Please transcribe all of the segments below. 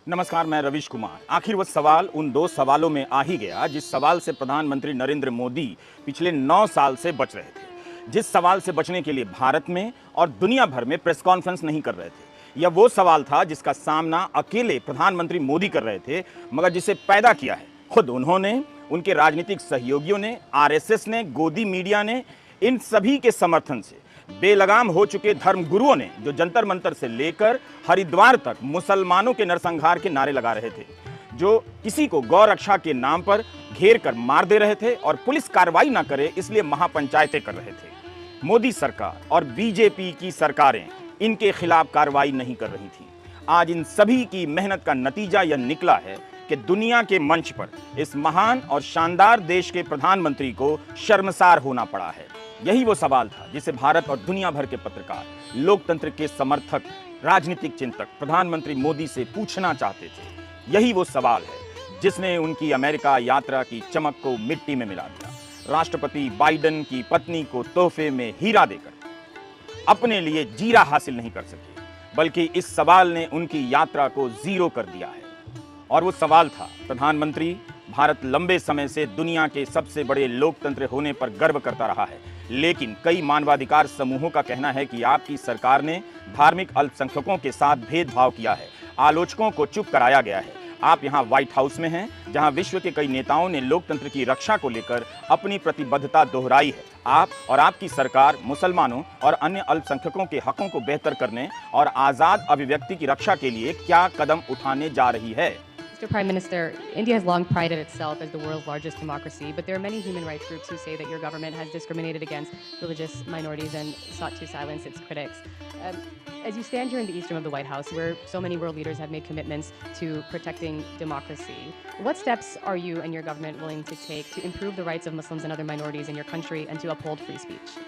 नमस्कार, मैं रविश कुमार। आखिर वह सवाल उन दो सवालों में आ ही गया जिस सवाल से प्रधानमंत्री नरेंद्र मोदी पिछले 9 साल से बच रहे थे। जिस सवाल से बचने के लिए भारत में और दुनिया भर में प्रेस कॉन्फ्रेंस नहीं कर रहे थे। यह वो सवाल था जिसका सामना अकेले प्रधानमंत्री मोदी कर रहे थे, मगर जिसे पैदा किया है खुद उन्होंने, उनके राजनीतिक सहयोगियों ने, आरएसएस ने, गोदी मीडिया ने। इन सभी के समर्थन से बेलगाम हो चुके धर्मगुरुओं ने, जो जंतर मंतर से लेकर हरिद्वार तक मुसलमानों के नरसंहार के नारे लगा रहे थे, जो किसी को गौ रक्षा के नाम पर घेर कर मार दे रहे थे और पुलिस कार्रवाई ना करे इसलिए महापंचायतें कर रहे थे। मोदी सरकार और बीजेपी की सरकारें इनके खिलाफ कार्रवाई नहीं कर रही थी। आज इन सभी की मेहनत का नतीजा यह निकला है कि दुनिया के मंच पर इस महान और शानदार देश के प्रधानमंत्री को शर्मसार होना पड़ा है। यही वो सवाल था जिसे भारत और दुनिया भर के पत्रकार, लोकतंत्र के समर्थक, राजनीतिक चिंतक प्रधानमंत्री मोदी से पूछना चाहते थे। यही वो सवाल है जिसने उनकी अमेरिका यात्रा की चमक को मिट्टी में मिला दिया। राष्ट्रपति बाइडेन की पत्नी को तोहफे में हीरा देकर अपने लिए जीरा हासिल नहीं कर सके, बल्कि इस सवाल ने उनकी यात्रा को जीरो कर दिया है। और वो सवाल था, प्रधानमंत्री, भारत लंबे समय से दुनिया के सबसे बड़े लोकतंत्र होने पर गर्व करता रहा है, लेकिन कई मानवाधिकार समूहों का कहना है कि आपकी सरकार ने धार्मिक अल्पसंख्यकों के साथ भेदभाव किया है, आलोचकों को चुप कराया गया है। आप यहाँ व्हाइट हाउस में हैं, जहाँ विश्व के कई नेताओं ने लोकतंत्र की रक्षा को लेकर अपनी प्रतिबद्धता दोहराई है। आप और आपकी सरकार मुसलमानों और अन्य अल्पसंख्यकों के हकों को बेहतर करने और आज़ाद अभिव्यक्ति की रक्षा के लिए क्या कदम उठाने जा रही है? Mr. Prime Minister, India has long prided itself as the world's largest democracy, but there are many human rights groups who say that your government has discriminated against religious minorities and sought to silence its critics. As you stand here in the east room of the White House, where so many world leaders have made commitments to protecting democracy, what steps are you and your government willing to take to improve the rights of Muslims and other minorities in your country and to uphold free speech?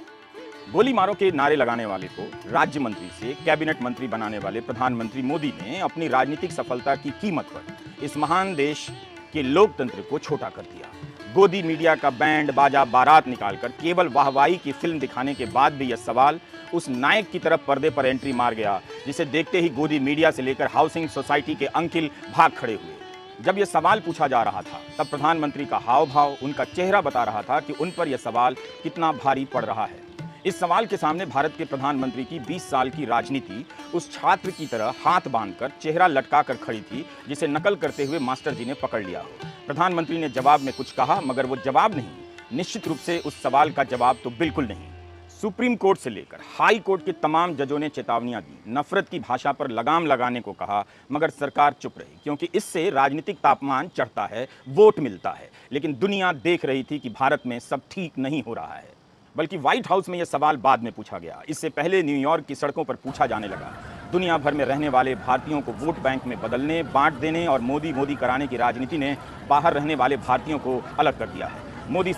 गोली मारो के नारे लगाने वाले को राज्य मंत्री से कैबिनेट मंत्री बनाने वाले प्रधानमंत्री मोदी ने अपनी राजनीतिक सफलता की कीमत पर इस महान देश के लोकतंत्र को छोटा कर दिया। गोदी मीडिया का बैंड बाजा बारात निकालकर केवल वाहवाही की फिल्म दिखाने के बाद भी यह सवाल उस नायक की तरफ पर्दे पर एंट्री मार गया जिसे देखते ही गोदी मीडिया से लेकर हाउसिंग सोसाइटी के अंकिल भाग खड़े हुए। जब यह सवाल पूछा जा रहा था तब प्रधानमंत्री का हाव भाव, उनका चेहरा बता रहा था कि उन पर यह सवाल कितना भारी पड़ रहा है। इस सवाल के सामने भारत के प्रधानमंत्री की 20 साल की राजनीति उस छात्र की तरह हाथ बांधकर, चेहरा लटका कर खड़ी थी जिसे नकल करते हुए मास्टर जी ने पकड़ लिया हो। प्रधानमंत्री ने जवाब में कुछ कहा, मगर वो जवाब नहीं, निश्चित रूप से उस सवाल का जवाब तो बिल्कुल नहीं। सुप्रीम कोर्ट से लेकर हाई कोर्ट के तमाम जजों ने चेतावनियां दी, नफरत की भाषा पर लगाम लगाने को कहा, मगर सरकार चुप रही, क्योंकि इससे राजनीतिक तापमान चढ़ता है, वोट मिलता है। लेकिन दुनिया देख रही थी कि भारत में सब ठीक नहीं हो रहा है। बल्कि व्हाइट हाउस में यह सवाल बाद में पूछा गया। इससे पहले न्यूयॉर्क की सड़कों पर पूछा जाने लगा। दुनिया भर में रहने वाले भारतीयों को वोट बैंक में बदलने, बांट देने और मोदी मोदी कराने की राजनीति ने बाहर रहने वाले भारतीयों को अलग कर दिया है। मोदी